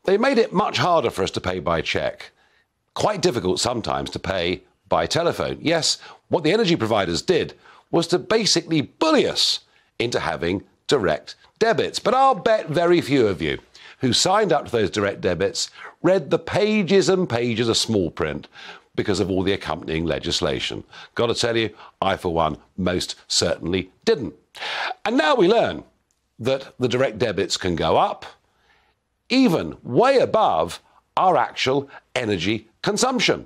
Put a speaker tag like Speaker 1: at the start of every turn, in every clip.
Speaker 1: They made it much harder for us to pay by cheque. Quite difficult sometimes to pay by telephone. Yes, what the energy providers did was to basically bully us into having direct debits. But I'll bet very few of you who signed up to those direct debits read the pages and pages of small print because of all the accompanying legislation. Got to tell you, I, for one, most certainly didn't. And now we learn that the direct debits can go up, even way above our actual energy consumption.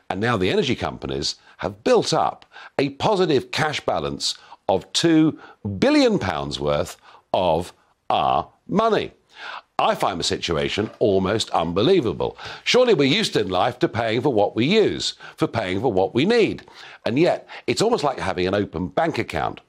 Speaker 1: And now the energy companies have built up a positive cash balance of £2 billion worth of our money. I find the situation almost unbelievable. Surely we're used in life to paying for what we use, for paying for what we need. And yet it's almost like having an open bank account.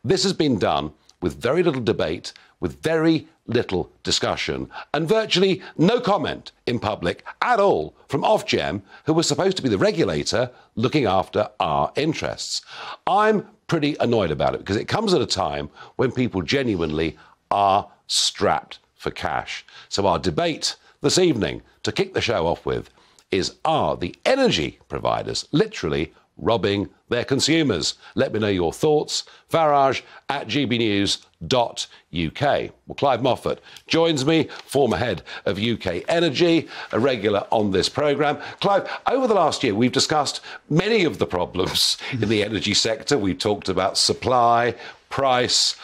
Speaker 1: This has been done with very little debate, with very little discussion, and virtually no comment in public at all from Ofgem, who was supposed to be the regulator looking after our interests. I'm pretty annoyed about it because it comes at a time when people genuinely are strapped for cash. So our debate this evening, to kick the show off with, is, are the energy providers literally robbing their consumers? Let me know your thoughts. Farage at gbnews.uk. Well, Clive Moffat joins me, former head of UK Energy, a regular on this programme. Clive, over the last year, we've discussed many of the problems in the energy sector. We've talked about supply, price,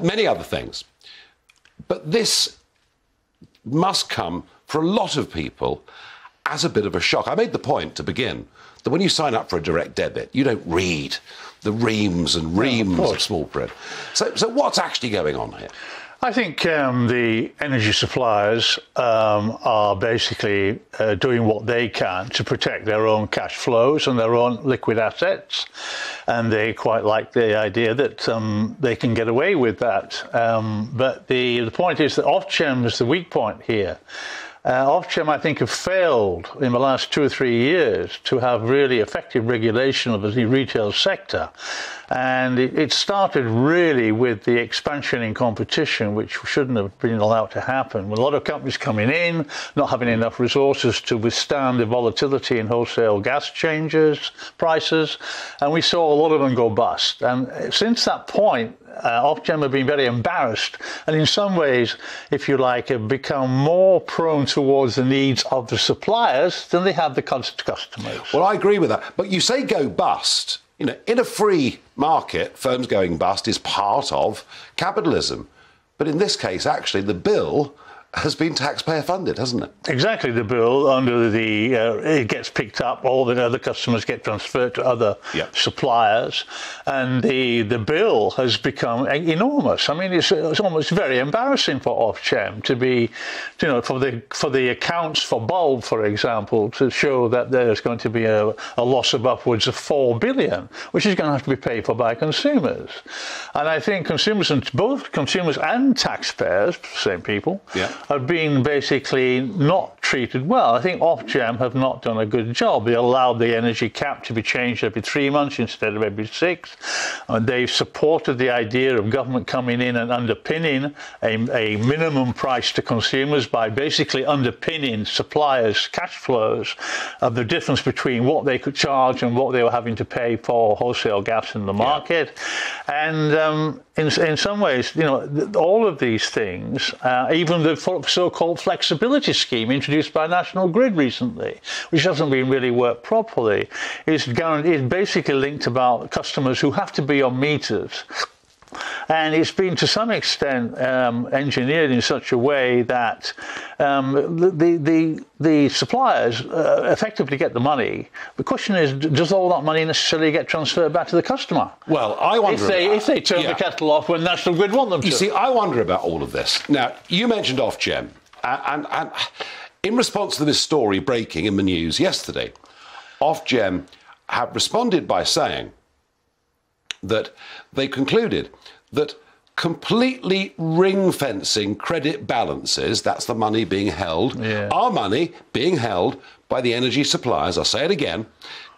Speaker 1: many other things. But this must come for a lot of people as a bit of a shock. I made the point to begin that when you sign up for a direct debit, you don't read the reams and reams of small print. So what's actually going on here?
Speaker 2: I think the energy suppliers are basically doing what they can to protect their own cash flows and their own liquid assets. And they quite like the idea that they can get away with that. But the point is that Ofgem is the weak point here. Ofgem, I think, have failed in the last 2 or 3 years to have really effective regulation of the retail sector. And it started really with the expansion in competition, which shouldn't have been allowed to happen. With a lot of companies coming in, not having enough resources to withstand the volatility in wholesale gas prices, and we saw a lot of them go bust. And since that point, Ofgem have been very embarrassed, and in some ways, if you like, have become more prone towards the needs of the suppliers than they have the customers.
Speaker 1: Well, I agree with that. But you say go bust. You know, in a free market, firms going bust is part of capitalism. But in this case, actually, the bill has been taxpayer funded, hasn't it?
Speaker 2: Exactly. The bill under the it gets picked up, all the other customers get transferred to other suppliers, and the bill has become enormous. I mean, it's almost very embarrassing for Ofgem to be, you know, for the accounts for Bulb, for example, to show that there's going to be a loss of upwards of £4 billion, which is going to have to be paid for by consumers. And I think both consumers and taxpayers, same people, have been basically not treated well. I think Ofgem have not done a good job. They allowed the energy cap to be changed every 3 months instead of every 6. They've supported the idea of government coming in and underpinning a minimum price to consumers by basically underpinning suppliers' cash flows of the difference between what they could charge and what they were having to pay for wholesale gas in the market. And in some ways, you know, all of these things, even the so-called flexibility scheme introduced by National Grid recently, which hasn't been really worked properly, is basically linked about customers who have to be on meters. And it's been to some extent engineered in such a way that the suppliers effectively get the money. The question is, does all that money necessarily get transferred back to the customer?
Speaker 1: Well, I wonder
Speaker 2: if they turn the kettle off when National Grid want them to.
Speaker 1: You see, I wonder about all of this. Now, you mentioned Ofgem, and in response to this story breaking in the news yesterday, Ofgem have responded by saying that they concluded that completely ring-fencing credit balances, that's the money being held, our money being held by the energy suppliers, I'll say it again,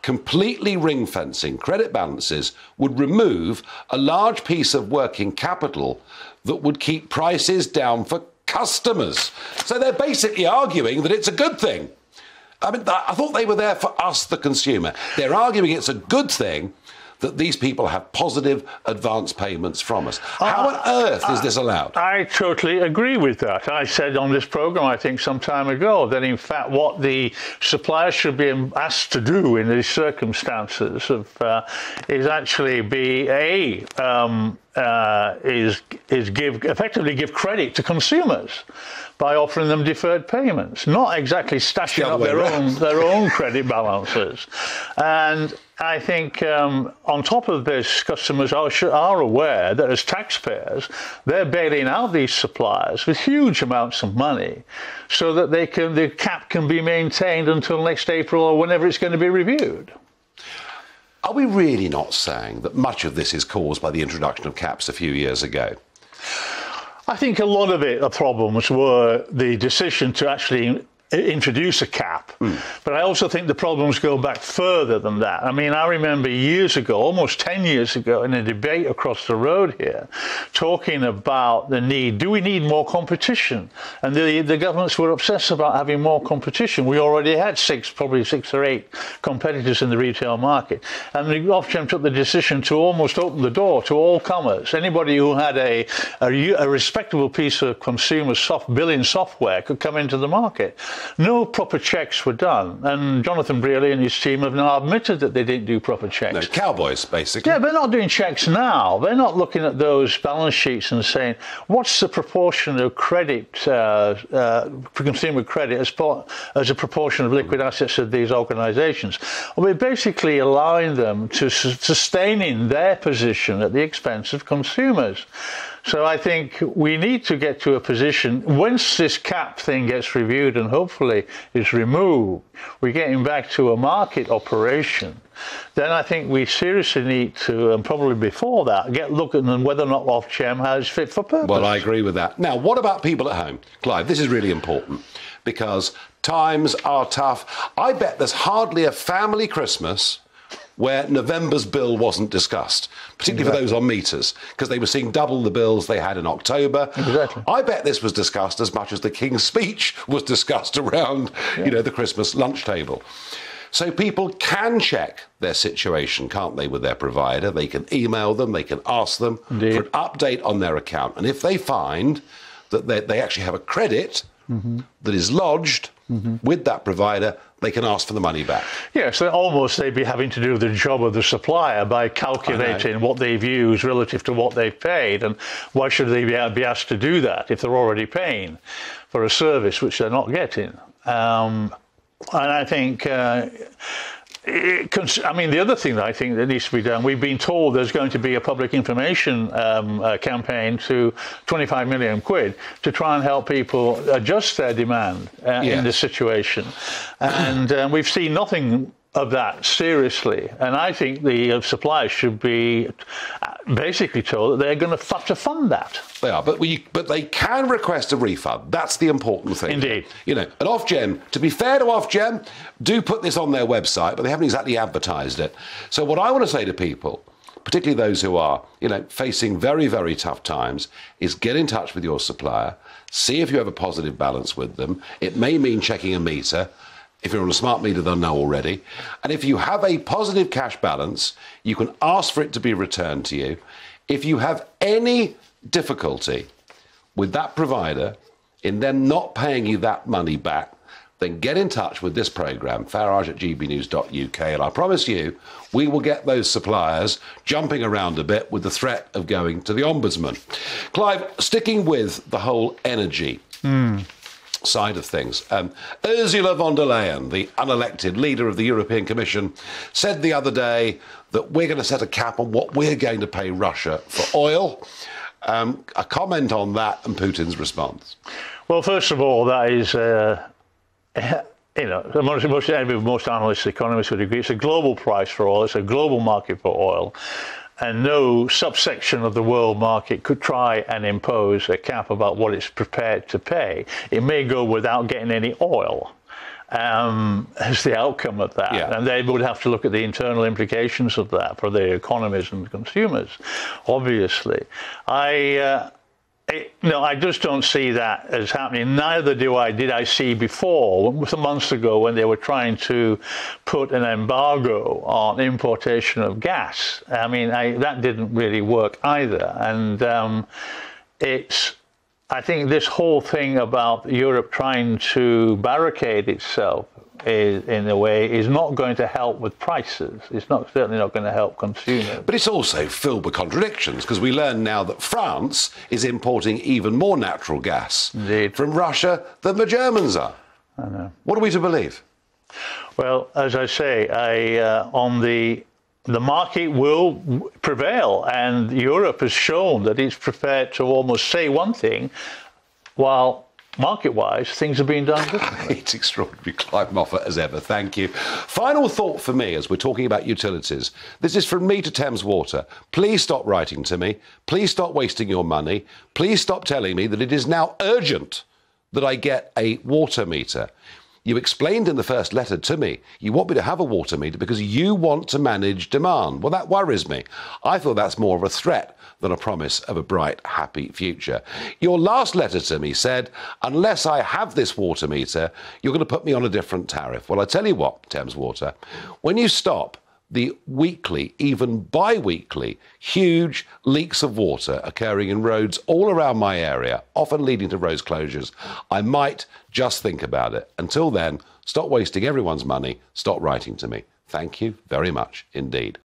Speaker 1: completely ring-fencing credit balances would remove a large piece of working capital that would keep prices down for customers. So they're basically arguing that it's a good thing. I mean, I thought they were there for us, the consumer. They're arguing it's a good thing that these people have positive advance payments from us. How on earth is this allowed?
Speaker 2: I totally agree with that. I said on this program, I think some time ago, that in fact what the suppliers should be asked to do in these circumstances is actually be effectively give credit to consumers by offering them deferred payments, not exactly stashing up their own credit balances. And I think on top of this, customers are aware that as taxpayers, they're bailing out these suppliers with huge amounts of money so that the cap can be maintained until next April or whenever it's going to be reviewed.
Speaker 1: Are we really not saying that much of this is caused by the introduction of caps a few years ago?
Speaker 2: I think a lot of the problems were the decision to actually introduce a cap. But I also think the problems go back further than that. I mean, I remember years ago, almost 10 years ago, in a debate across the road here, talking about the need, do we need more competition? And the governments were obsessed about having more competition. We already had probably six or eight competitors in the retail market. And the Ofgem took the decision to almost open the door to all comers. Anybody who had a respectable piece of consumer billing software could come into the market. No proper checks were done, and Jonathan Brearley and his team have now admitted that they didn't do proper checks.
Speaker 1: No, cowboys, basically.
Speaker 2: Yeah, they're not doing checks now. They're not looking at those balance sheets and saying, what's the proportion of credit, consumer credit, as a proportion of liquid assets of these organisations? We're basically allowing them to sustaining their position at the expense of consumers. So I think we need to get to a position, once this cap thing gets reviewed and hopefully is removed, we're getting back to a market operation. Then I think we seriously need to, and probably before that, look at whether or not Ofgem has fit for purpose.
Speaker 1: Well, I agree with that. Now, what about people at home? Clive, this is really important because times are tough. I bet there's hardly a family Christmas where November's bill wasn't discussed, particularly for those on meters, because they were seeing double the bills they had in October.
Speaker 2: Exactly.
Speaker 1: I bet this was discussed as much as the King's speech was discussed around, the Christmas lunch table. So people can check their situation, can't they, with their provider? They can email them, they can ask them for an update on their account. And if they find that they actually have a credit that is lodged with that provider, they can ask for the money back.
Speaker 2: Yes, they'd be having to do the job of the supplier by calculating what they've used relative to what they've paid, and why should they be asked to do that if they're already paying for a service which they're not getting? And I think, the other thing that I think that needs to be done, we've been told there's going to be a public information campaign to 25 million quid to try and help people adjust their demand in this situation. And we've seen nothing of that seriously. And I think the suppliers should be basically told that they're going to have to fund that.
Speaker 1: They are, but they can request a refund. That's the important thing.
Speaker 2: Indeed.
Speaker 1: And Ofgem, to be fair to Ofgem, do put this on their website, but they haven't exactly advertised it. So what I want to say to people, particularly those who are, facing very, very tough times, is get in touch with your supplier, see if you have a positive balance with them. It may mean checking a meter. If you're on a smart meter, they'll know already. And if you have a positive cash balance, you can ask for it to be returned to you. If you have any difficulty with that provider in them not paying you that money back, then get in touch with this programme, farage@gbnews.uk, and I promise you, we will get those suppliers jumping around a bit with the threat of going to the Ombudsman. Clive, sticking with the whole energy side of things. Ursula von der Leyen, the unelected leader of the European Commission, said the other day that we're going to set a cap on what we're going to pay Russia for oil. A comment on that and Putin's response.
Speaker 2: Well, first of all, that is, most analysts, economists would agree, it's a global price for oil, it's a global market for oil. And no subsection of the world market could try and impose a cap about what it's prepared to pay. It may go without getting any oil as the outcome of that. And they would have to look at the internal implications of that for the economies and consumers, obviously. No, I just don't see that as happening. Neither did I see before, some months ago, when they were trying to put an embargo on importation of gas. I mean, that didn't really work either. And I think this whole thing about Europe trying to barricade itself in a way is not going to help with prices. It's certainly not going to help consumers.
Speaker 1: But it's also filled with contradictions, because we learn now that France is importing even more natural gas from Russia than the Germans are.
Speaker 2: I know.
Speaker 1: What are we to believe?
Speaker 2: Well, as I say, the market will prevail, and Europe has shown that it's prepared to almost say one thing while market-wise, things are being done differently.
Speaker 1: It's extraordinary. Clive Moffat, as ever. Thank you. Final thought for me as we're talking about utilities. This is from me to Thames Water. Please stop writing to me. Please stop wasting your money. Please stop telling me that it is now urgent that I get a water meter. You explained in the first letter to me you want me to have a water meter because you want to manage demand. Well, that worries me. I thought that's more of a threat than a promise of a bright, happy future. Your last letter to me said, unless I have this water meter, you're going to put me on a different tariff. Well, I tell you what, Thames Water, when you stop the weekly, even bi-weekly, huge leaks of water occurring in roads all around my area, often leading to road closures, I might just think about it. Until then, stop wasting everyone's money, stop writing to me. Thank you very much indeed.